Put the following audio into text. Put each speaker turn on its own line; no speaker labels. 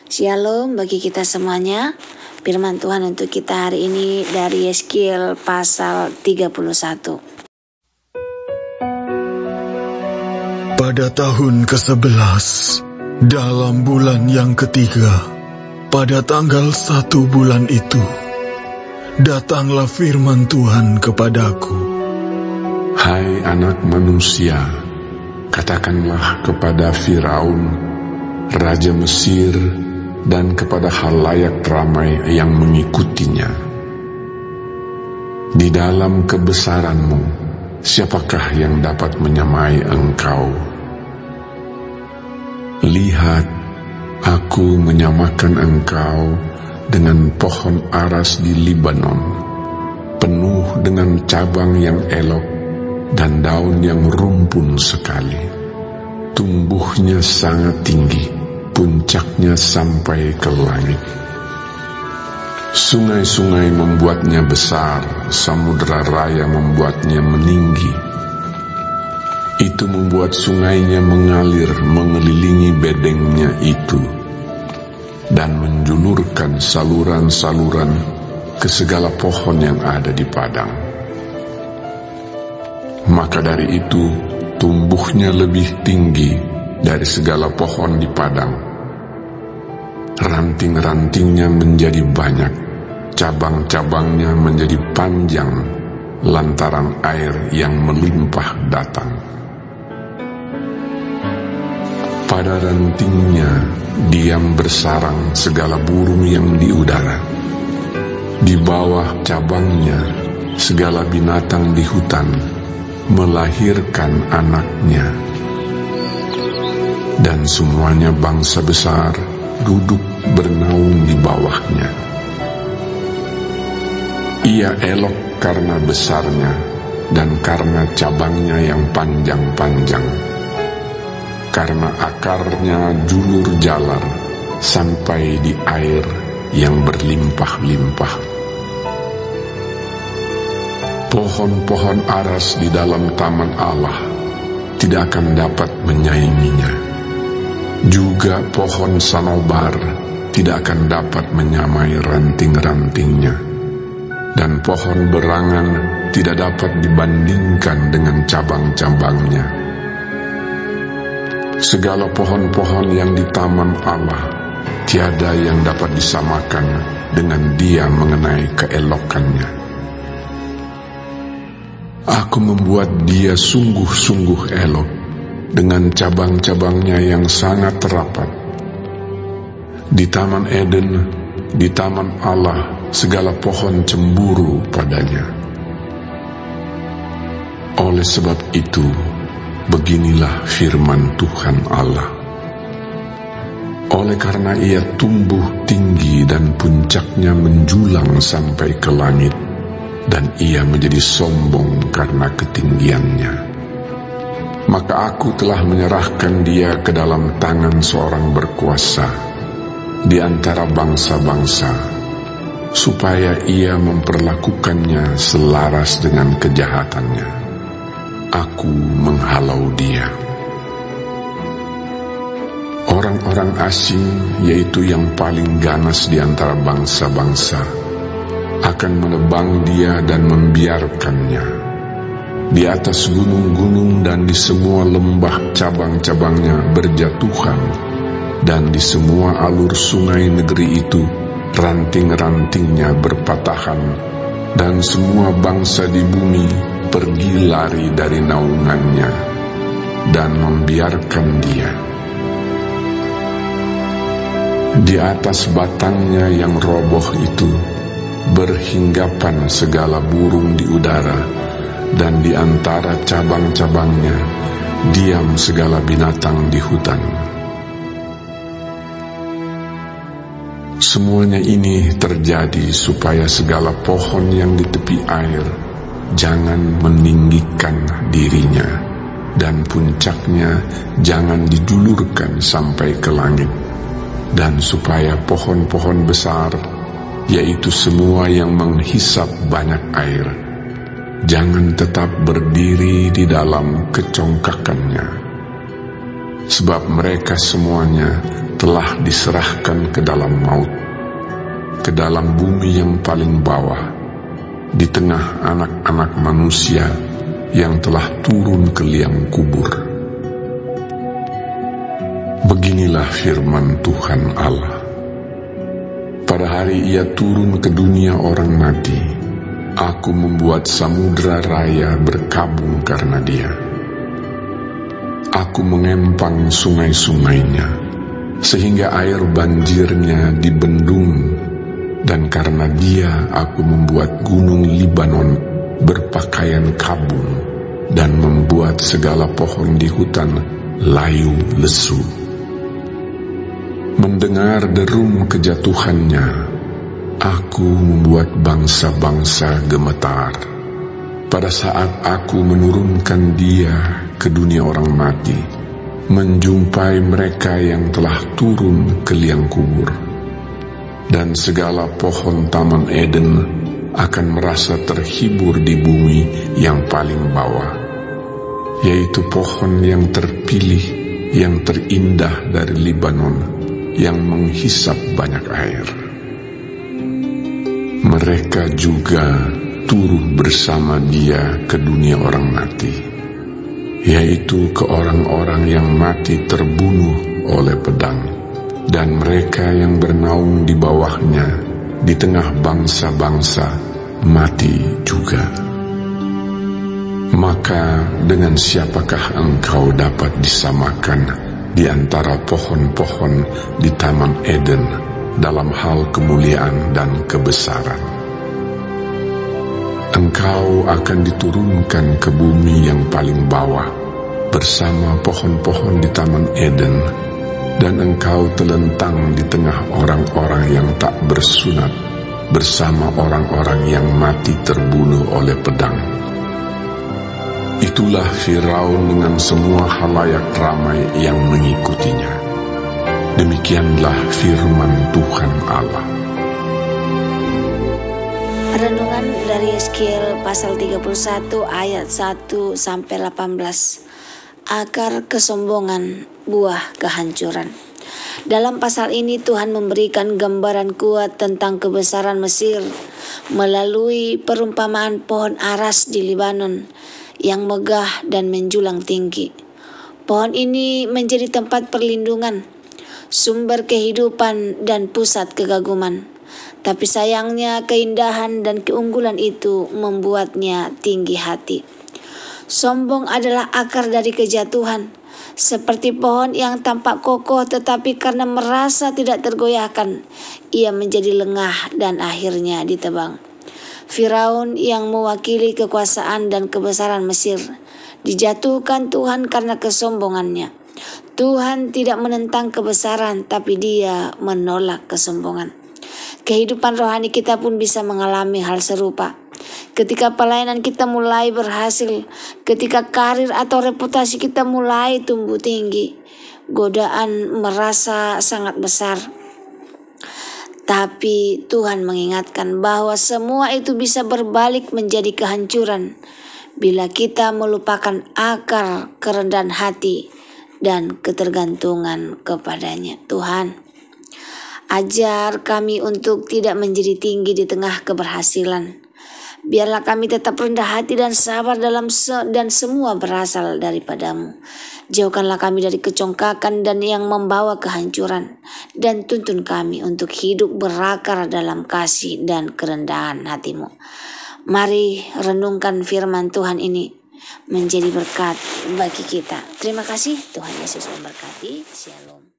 Shalom bagi kita semuanya. Firman Tuhan untuk kita hari ini dari Yeskiel pasal 31.
Pada tahun ke-11, dalam bulan yang ketiga, pada tanggal 1 bulan itu, datanglah firman Tuhan kepadaku.
Hai anak manusia, katakanlah kepada Firaun, Raja Mesir, dan kepada khalayak ramai yang mengikutinya. Di dalam kebesaranmu, siapakah yang dapat menyamai engkau? Lihat, aku menyamakan engkau dengan pohon aras di Libanon, penuh dengan cabang yang elok dan daun yang rumpun sekali. Tumbuhnya sangat tinggi, puncaknya sampai ke langit. Sungai-sungai membuatnya besar, samudera raya membuatnya meninggi. Itu membuat sungainya mengalir mengelilingi bedengnya itu, dan menjulurkan saluran-saluran ke segala pohon yang ada di padang. Maka dari itu, tumbuhnya lebih tinggi dari segala pohon di padang. Ranting-rantingnya menjadi banyak, cabang-cabangnya menjadi panjang, lantaran air yang melimpah datang. Pada rantingnya diam bersarang segala burung yang di udara. Di bawah cabangnya segala binatang di hutan melahirkan anaknya. Dan semuanya bangsa besar duduk bernaung di bawahnya. Ia elok karena besarnya dan karena cabangnya yang panjang-panjang, karena akarnya julur jalar sampai di air yang berlimpah-limpah. Pohon-pohon aras di dalam taman Allah tidak akan dapat menyainginya. Juga pohon sanobar tidak akan dapat menyamai ranting-rantingnya, dan pohon berangan tidak dapat dibandingkan dengan cabang-cabangnya. Segala pohon-pohon yang di taman Allah tiada yang dapat disamakan dengan dia mengenai keelokannya. Aku membuat dia sungguh-sungguh elok dengan cabang-cabangnya yang sangat rapat. Di Taman Eden, di Taman Allah, segala pohon cemburu padanya. Oleh sebab itu, beginilah firman Tuhan Allah. Oleh karena ia tumbuh tinggi dan puncaknya menjulang sampai ke langit, dan ia menjadi sombong karena ketinggiannya, maka aku telah menyerahkan dia ke dalam tangan seorang berkuasa di antara bangsa-bangsa, supaya ia memperlakukannya selaras dengan kejahatannya. Aku menghalau dia. Orang-orang asing, yaitu yang paling ganas di antara bangsa-bangsa, akan menebang dia dan membiarkannya. Di atas gunung-gunung dan di semua lembah cabang-cabangnya berjatuhan, dan di semua alur sungai negeri itu ranting-rantingnya berpatahan, dan semua bangsa di bumi pergi lari dari naungannya dan membiarkan dia. Di atas batangnya yang roboh itu berhinggapan segala burung di udara, dan di antara cabang-cabangnya diam segala binatang di hutan. Semuanya ini terjadi supaya segala pohon yang di tepi air jangan meninggikan dirinya, dan puncaknya jangan dijulurkan sampai ke langit, dan supaya pohon-pohon besar, yaitu semua yang menghisap banyak air, jangan tetap berdiri di dalam kecongkakannya, sebab mereka semuanya telah diserahkan ke dalam maut, ke dalam bumi yang paling bawah, di tengah anak-anak manusia yang telah turun ke liang kubur. Beginilah firman Tuhan Allah. Pada hari Ia turun ke dunia orang mati, Aku membuat samudra raya berkabung karena Dia. Aku mengempang sungai-sungainya, sehingga air banjirnya dibendung, dan karena Dia Aku membuat gunung Libanon berpakaian kabung, dan membuat segala pohon di hutan layu lesu. Mendengar derum kejatuhannya, Aku membuat bangsa-bangsa gemetar. Pada saat Aku menurunkan Dia ke dunia orang mati, menjumpai mereka yang telah turun ke liang kubur. Dan segala pohon Taman Eden akan merasa terhibur di bumi yang paling bawah, yaitu pohon yang terpilih, yang terindah dari Libanon, yang menghisap banyak air. Mereka juga turun bersama Dia ke dunia orang mati, yaitu ke orang-orang yang mati terbunuh oleh pedang, dan mereka yang bernaung di bawahnya, di tengah bangsa-bangsa mati juga. Maka dengan siapakah engkau dapat disamakan di antara pohon-pohon di Taman Eden dalam hal kemuliaan dan kebesaran? Engkau akan diturunkan ke bumi yang paling bawah bersama pohon-pohon di Taman Eden, dan engkau telentang di tengah orang-orang yang tak bersunat bersama orang-orang yang mati terbunuh oleh pedang. Itulah Firaun dengan semua halayak ramai yang mengikutinya. Demikianlah firman Tuhan Allah.
Renungan dari Yeskiel pasal 31 ayat 1 sampai 18. Akar kesombongan, buah kehancuran. Dalam pasal ini Tuhan memberikan gambaran kuat tentang kebesaran Mesir melalui perumpamaan pohon aras di Libanon yang megah dan menjulang tinggi. Pohon ini menjadi tempat perlindungan, sumber kehidupan dan pusat kegaguman. Tapi sayangnya keindahan dan keunggulan itu membuatnya tinggi hati. Sombong adalah akar dari kejatuhan, seperti pohon yang tampak kokoh tetapi karena merasa tidak tergoyahkan, ia menjadi lengah dan akhirnya ditebang. Firaun yang mewakili kekuasaan dan kebesaran Mesir dijatuhkan Tuhan karena kesombongannya. Tuhan tidak menentang kebesaran, tapi Dia menolak kesombongan. Kehidupan rohani kita pun bisa mengalami hal serupa. Ketika pelayanan kita mulai berhasil, ketika karir atau reputasi kita mulai tumbuh tinggi, godaan merasa sangat besar. Tapi Tuhan mengingatkan bahwa semua itu bisa berbalik menjadi kehancuran bila kita melupakan akar kerendahan hati dan ketergantungan kepadanya. Tuhan, ajar kami untuk tidak menjadi tinggi di tengah keberhasilan. Biarlah kami tetap rendah hati dan sabar dan semua berasal daripadamu. Jauhkanlah kami dari kecongkakan dan yang membawa kehancuran, dan tuntun kami untuk hidup berakar dalam kasih dan kerendahan hati-Mu. Mari renungkan firman Tuhan ini menjadi berkat bagi kita. Terima kasih, Tuhan Yesus memberkati. Shalom.